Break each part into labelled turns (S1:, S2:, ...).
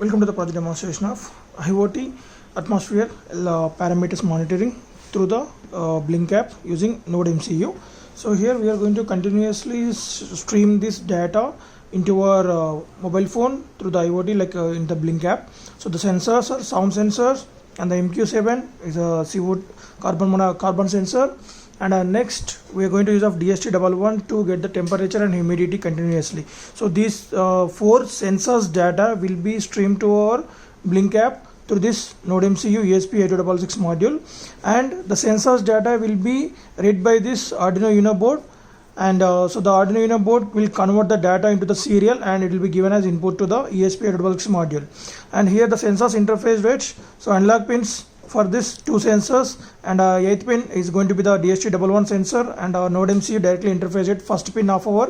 S1: Welcome to the project demonstration of IoT atmosphere parameters monitoring through the Blink app using Node MCU. So here we are going to continuously stream this data into our mobile phone through the IoT in the Blink app. So the sensors are sound sensors, and the MQ7 is a CO carbon sensor. And next we are going to use of DHT11 to get the temperature and humidity continuously. So these four sensors data will be streamed to our Blink app through this Node MCU ESP8266 module, and the sensors data will be read by this Arduino Uno board, and so the Arduino Uno board will convert the data into the serial and it will be given as input to the ESP8266 module. And here the sensors interface rate, so analog pins for this two sensors, and 8th pin is going to be the DHT11 sensor, and our Node MCU directly interface at first pin of our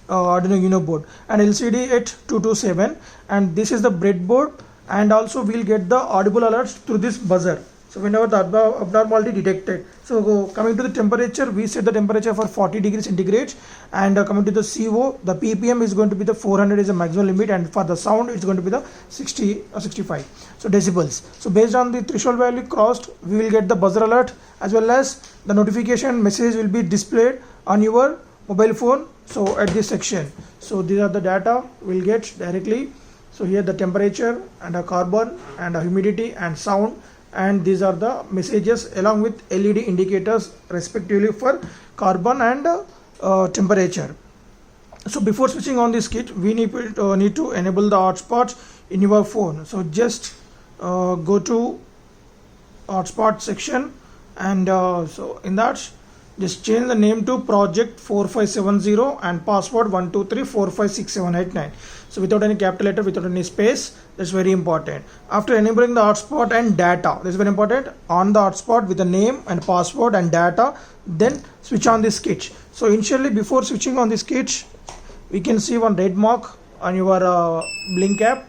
S1: Arduino Uno board, and LCD at 227, and this is the breadboard, and also we'll get the audible alerts through this buzzer. So whenever the abnormality detected. So coming to the temperature, we set the temperature for 40 degrees centigrade, and coming to the CO, the ppm is going to be the 400 is the maximum limit, and for the sound it's going to be the 60 or 65 so decibels. So based on the threshold value crossed, we will get the buzzer alert, as well as the notification message will be displayed on your mobile phone, so at this section. So these are the data we'll get directly. So here the temperature and a carbon and a humidity and sound, and these are the messages along with LED indicators respectively for carbon and temperature. So before switching on this kit, we need to enable the hotspot in your phone. So just go to hotspot section, and so in that just change the name to project 4570 and password 123456789. So without any capital letter, without any space. That's very important. After enabling the hotspot and data, this is very important, on the hotspot with the name and password and data, then switch on this kit. So initially, before switching on this kit, we can see one red mark on your Blink app.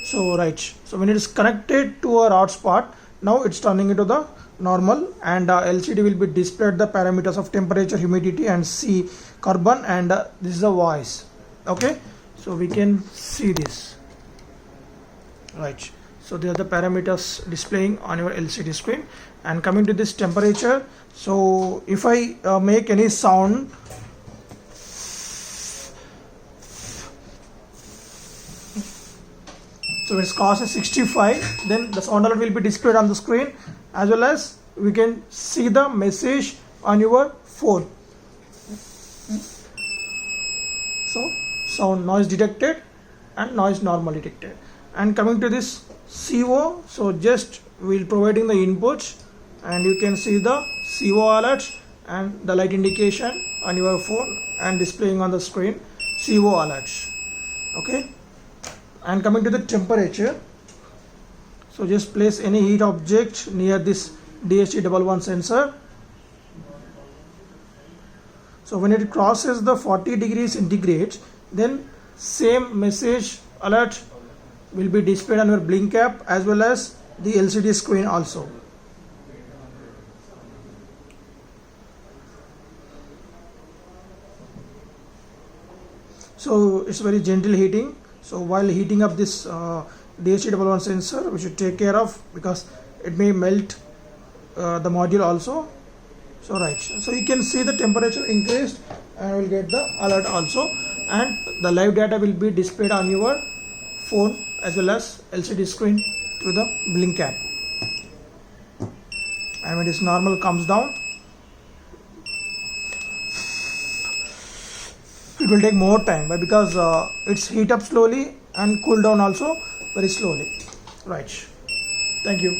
S1: So when it is connected to our hotspot, now it's turning into the normal, and LCD will be displayed the parameters of temperature, humidity, and C carbon, and this is the voice. Okay, so we can see this. So there are the parameters displaying on your LCD screen. And coming to this temperature, so if I make any sound, so it's cost is 65, then the sound alert will be displayed on the screen, as well as we can see the message on your phone. So sound noise detected and noise normal detected. And coming to this CO, so just we'll providing the inputs, and you can see the CO alerts and the light indication on your phone and displaying on the screen CO alerts. Okay, and coming to the temperature, so just place any heat object near this DHT11 sensor. So when it crosses the 40 degrees centigrade, then same message alert will be displayed on your Blink app as well as the LCD screen also. So it's very gentle heating. So while heating up this DHT11 sensor, we should take care of, because it may melt the module also. So so you can see the temperature increased, and will get the alert also, and the live data will be displayed on your phone as well as LCD screen through the Blink app. And when this normal comes down, it will take more time, but because it's heat up slowly and cool down also very slowly. Thank you.